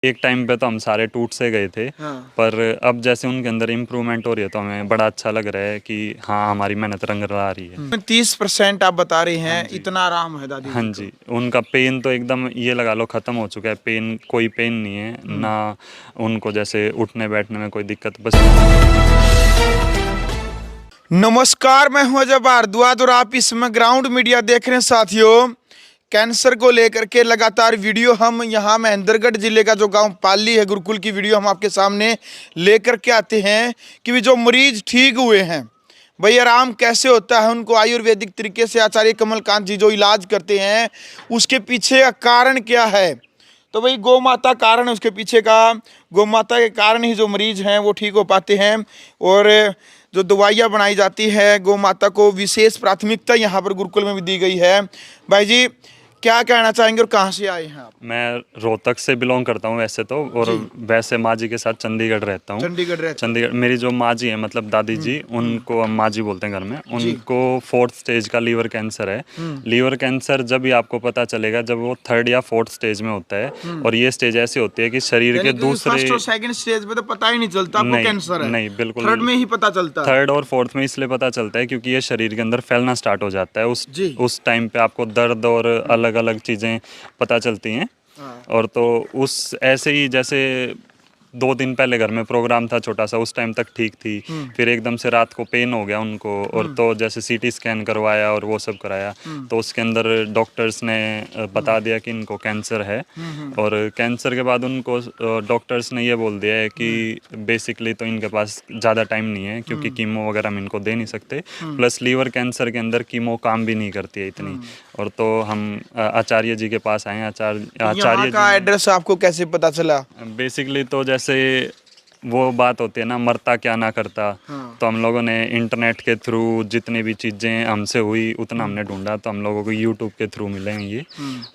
एक टाइम पे तो हम सारे टूट से गए थे। हाँ। पर अब जैसे उनके अंदर इम्प्रूवमेंट हो रही है तो हमें बड़ा अच्छा लग रहा है कि हाँ, हमारी मेहनत रंग ला रही है। 30% आप बता रहे हाँ हैं, जी। इतना आराम है दादी हाँ जी को। जी, उनका पेन तो एकदम ये लगा लो ख़त्म हो चुका है। पेन, कोई पेन नहीं है ना। उनको जैसे उठने बैठने में कोई दिक्कत बस। नमस्कार, मैं हूं अजय भारद्वाज और आप इसमें ग्राउंड मीडिया देख रहे हैं। साथियों, कैंसर को लेकर के लगातार वीडियो हम यहाँ महेंद्रगढ़ जिले का जो गांव पाली है, गुरुकुल की वीडियो हम आपके सामने लेकर के आते हैं कि जो मरीज ठीक हुए हैं भाई आराम कैसे होता है, उनको आयुर्वेदिक तरीके से आचार्य कमलकांत जी जो इलाज करते हैं उसके पीछे का कारण क्या है। तो भाई गौ माता कारण है उसके पीछे का। गौ माता के कारण ही जो मरीज हैं वो ठीक हो पाते हैं और जो दवाइयाँ बनाई जाती है गौ माता को विशेष प्राथमिकता यहाँ पर गुरुकुल में भी दी गई है। भाई जी क्या कहना चाहेंगे और कहाँ से आए हैं आप? मैं रोहतक से बिलोंग करता हूँ वैसे तो, और वैसे माँ जी के साथ चंडीगढ़ रहता हूँ। चंडीगढ़ रहते हैं। चंडीगढ़ मेरी जो माँ जी हैं, मतलब दादी जी, उनको हम माँ जी बोलते हैं घर में। उनको 4th स्टेज का लीवर कैंसर है। लीवर कैंसर जब भी आपको पता चलेगा जब वो 3rd या 4th स्टेज में होता है। और ये स्टेज ऐसी होती है कि शरीर के दूसरे फर्स्ट और सेकंड स्टेज पे तो पता ही नहीं चलता आपको कैंसर है। नहीं, बिल्कुल थर्ड में ही पता चलता है। 3rd और 4th में इसलिए पता चलता है क्योंकि ये शरीर के अंदर फैलना स्टार्ट हो जाता है। उस टाइम पे आपको दर्द और अलग अलग चीज़ें पता चलती हैं। और तो उस ऐसे ही जैसे 2 दिन पहले घर में प्रोग्राम था छोटा सा, उस टाइम तक ठीक थी। फिर एकदम से रात को पेन हो गया उनको, और तो जैसे सीटी स्कैन करवाया और वो सब कराया तो उसके अंदर डॉक्टर्स ने बता दिया कि इनको कैंसर है। और कैंसर के बाद उनको डॉक्टर्स ने ये बोल दिया है कि बेसिकली तो इनके पास ज़्यादा टाइम नहीं है क्योंकि कीमो वगैरह हम इनको दे नहीं सकते। प्लस लीवर कैंसर के अंदर कीमो काम भी नहीं करती है इतनी। और तो हम आचार्य जी के पास आए हैं। आचार्य का एड्रेस आपको कैसे पता चला? बेसिकली तो जैसे वो बात होती है ना, मरता क्या ना करता। तो हम लोगों ने इंटरनेट के थ्रू जितनी भी चीज़ें हमसे हुई उतना हमने ढूंढा, तो हम लोगों को यूट्यूब के थ्रू मिले हैं ये।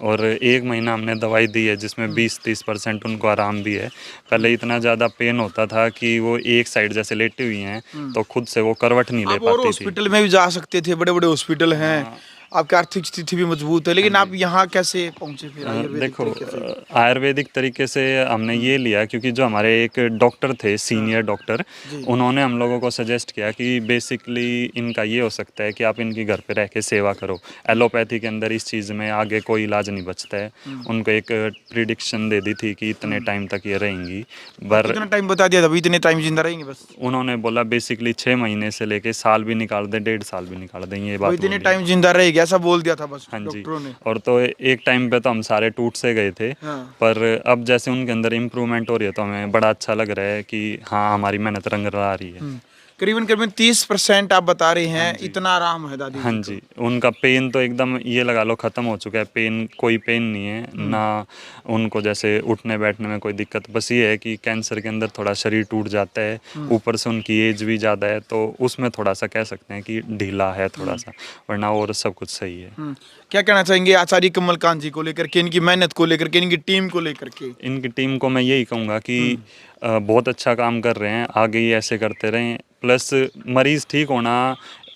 और 1 महीना हमने दवाई दी है जिसमें 20-30% उनको आराम भी है। पहले इतना ज़्यादा पेन होता था कि वो एक साइड जैसे लेटी हुई हैं तो खुद से वो करवट नहीं ले पाती थी। हॉस्पिटल में भी जा सकते थे, बड़े बड़े हॉस्पिटल हैं, आपकी आर्थिक स्थिति भी मजबूत है, लेकिन आप यहाँ कैसे पहुँचे फिर आयुर्वेदिक तरीके से? आयुर्वेदिक तरीके से हमने ये लिया क्योंकि जो हमारे एक डॉक्टर थे, सीनियर डॉक्टर, उन्होंने हम लोगों को सजेस्ट किया कि बेसिकली इनका ये हो सकता है कि आप इनकी घर पे रह के सेवा करो। एलोपैथी के अंदर इस चीज़ में आगे कोई इलाज नहीं बचता है। उनको एक प्रिडिक्शन दे दी थी कि इतने टाइम तक ये रहेंगी। पर कितना टाइम बता दिया था, इतने टाइम जिंदा रहेंगे बस? उन्होंने बोला बेसिकली 6 महीने से लेके साल भी निकाल दें, 1.5 साल भी निकाल दें, ये बात इतने टाइम जिंदा रहेगी ऐसा बोल दिया था बस डॉक्टरों ने। और तो एक टाइम पे तो हम सारे टूट से गए थे। पर अब जैसे उनके अंदर इम्प्रूवमेंट हो रही है तो हमें बड़ा अच्छा लग रहा है कि हाँ, हमारी मेहनत रंग ला रही है। करीबन करीबन 30% आप बता रहे हैं, इतना आराम है दादी हाँ जी, उनका पेन तो एकदम ये लगा लो ख़त्म हो चुका है। पेन, कोई पेन नहीं है ना। उनको जैसे उठने बैठने में कोई दिक्कत, बस ये है कि कैंसर के अंदर थोड़ा शरीर टूट जाता है। ऊपर से उनकी एज भी ज़्यादा है तो उसमें थोड़ा सा कह सकते हैं कि ढीला है थोड़ा सा, वरना और सब कुछ सही है। क्या कहना चाहेंगे आचार्य कमलकांत जी को लेकर के, इनकी मेहनत को लेकर के, इनकी टीम को लेकर के? इनकी टीम को मैं यही कहूँगा कि बहुत अच्छा काम कर रहे हैं, आगे ही ऐसे करते रहें। प्लस मरीज़ ठीक होना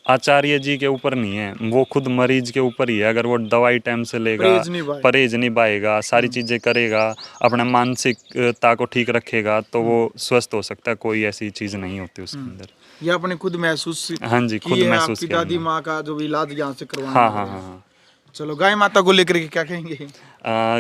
आचार्य जी के ऊपर नहीं है, वो खुद मरीज के ऊपर ही है। अगर वो दवाई टाइम से लेगा, परहेज निभाएगा, सारी चीज़ें करेगा, अपना मानसिकता को ठीक रखेगा तो वो स्वस्थ हो सकता है। कोई ऐसी चीज़ नहीं होती उसके अंदर। ये आपने खुद महसूस? हाँ जी, खुद महसूस किया। दादी माँ का जो इलाज यहाँ से करवाना। हाँ हाँ हाँ। चलो, गाय माता को लेकर के क्या कहेंगे?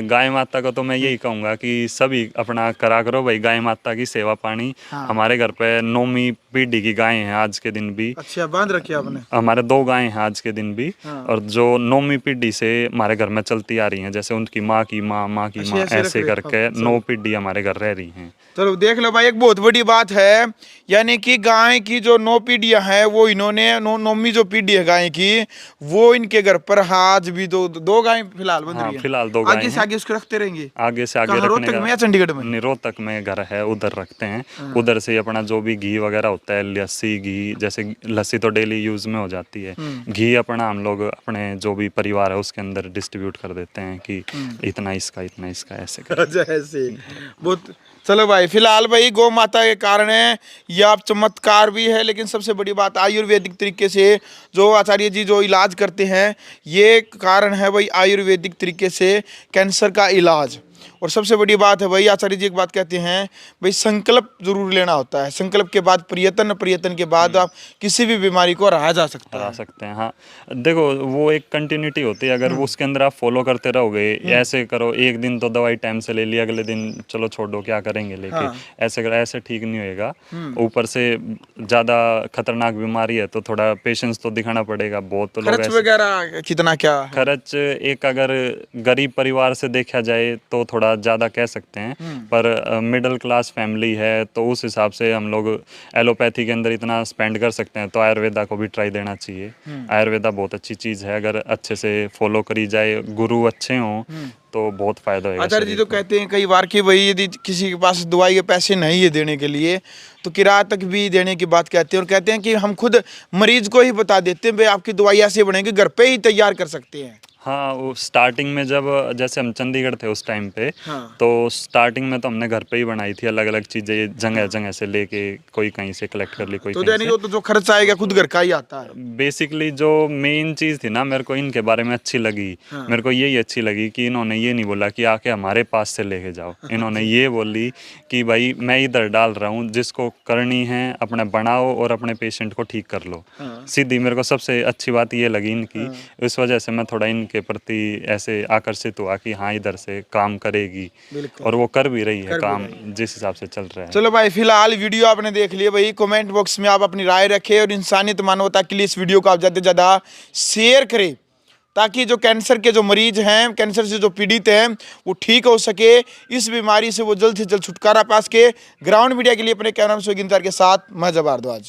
गाय माता को तो मैं यही कहूँगा कि सभी अपना करा करो भाई, गाय माता की सेवा पानी। हमारे घर पे 9वीं पीढ़ी की गाय हैं आज के दिन भी। अच्छा, बांध रखी आपने? हमारे 2 गाय हैं आज के दिन भी। और जो 9वीं पीढ़ी से हमारे घर में चलती आ रही हैं, जैसे उनकी माँ की माँ, माँ की माँ, ऐसे करके 9 पीढ़ी हमारे घर रह रही हैं। चलो देख लो भाई, एक बहुत बड़ी बात है, यानी कि गाय की जो 9 पीढ़ियां हैं वो इन्होंने 9वीं जो पीढ़ी है गाय की वो इनके घर पर आज भी 2 गाय फिलहाल बन रही है। फिलहाल 2 गाय आगे से आगे उसको रखते रहेंगे? आगे से आगे रखने रोहतक में या चंडीगढ़ में? रोहतक में घर है, उधर रखते हैं। उधर से अपना जो भी घी वगैरह होता है, लस्सी घी, जैसे लस्सी तो डेली यूज में हो जाती है, घी अपना हम लोग अपने जो भी परिवार है उसके अंदर डिस्ट्रीब्यूट कर देते हैं कि इतना इसका ऐसे ऐसे बहुत। चलो भाई, फिलहाल भाई गौ माता के कारण है ये, आप चमत्कार भी है, लेकिन सबसे बड़ी बात आयुर्वेदिक तरीके से जो आचार्य जी जो इलाज करते हैं ये कारण है भाई, आयुर्वेदिक तरीके से कैंसर का इलाज। और सबसे बड़ी बात है भाई, आचार्य जी एक बात कहते हैं भाई, संकल्प जरूर लेना होता है। संकल्प के बाद प्रयत्न, प्रयत्न के बाद आप किसी भी बीमारी को हरा जा सकता हरा है। सकते हैं। हाँ, देखो वो एक कंटिन्यूटी होती है, अगर वो उसके अंदर आप फॉलो करते रहोगे, ऐसे करो, एक दिन तो दवाई टाइम से ले ली, अगले दिन चलो छोड़ दो, क्या करेंगे लेके, ऐसे करो, ऐसे ठीक नहीं होएगा। ऊपर से ज़्यादा खतरनाक बीमारी है तो थोड़ा पेशेंस तो दिखाना पड़ेगा। बहुत तो लोग खर्च वगैरह कितना क्या है? खर्च एक अगर गरीब परिवार से देखा जाए तो थोड़ा ज़्यादा कह सकते हैं, पर मिडिल क्लास फैमिली है तो उस हिसाब से हम लोग एलोपैथी के अंदर इतना स्पेंड कर सकते हैं, तो आयुर्वेदा को भी ट्राई देना चाहिए। आयुर्वेदा बहुत अच्छी चीज़ है, अगर अच्छे से फॉलो करी जाए, गुरु अच्छे हों तो बहुत फायदा होगा। आचार्य जी तो कहते हैं कई बार कि भाई यदि किसी के पास दवाई के पैसे नहीं है देने के लिए, तो किराया तक भी देने की बात कहते हैं, और कहते हैं कि हम खुद मरीज को ही बता देते हैं भाई आपकी दवाई ऐसे बनेगी, घर पे ही तैयार कर सकते हैं। हाँ, वो स्टार्टिंग में जब जैसे हम चंडीगढ़ थे उस टाइम पे, हाँ। तो स्टार्टिंग में तो हमने घर पे ही बनाई थी, अलग अलग चीज़ें जगह जगह से लेके, कोई कहीं से कलेक्ट कर ली, कोई तो कहीं यानी से। वो तो जो खर्चा आएगा खुद घर का ही आता है। बेसिकली जो मेन चीज़ थी ना, मेरे को इनके बारे में अच्छी लगी, मेरे को यही अच्छी लगी कि इन्होंने ये नहीं बोला कि आके हमारे पास से लेके जाओ, इन्होंने ये बोली कि भाई मैं इधर डाल रहा हूँ, जिसको करनी है अपने बनाओ और अपने पेशेंट को ठीक कर लो। सीधी मेरे को सबसे अच्छी बात ये लगी इनकी, इस वजह से मैं थोड़ा इनके प्रति ऐसे आकर्षित हुआ कि हाँ इधर से काम करेगी, और वो कर भी रही है काम जिस हिसाब से चल रहा है। चलो भाई, फिलहाल वीडियो आपने देख लिया भाई, कमेंट बॉक्स में आप अपनी राय रखें और इंसानियत मानवता के लिए इस वीडियो को आप ज़्यादा से ज़्यादा शेयर करें, ताकि जो कैंसर के जो मरीज हैं, कैंसर से जो पीड़ित हैं, वो ठीक हो सके, इस बीमारी से वो जल्द से जल्द छुटकारा पा सके। ग्राउंड मीडिया के लिए अपने कैमरामैन सुगिंदर के साथ मैं जवाहर भारद्वाज।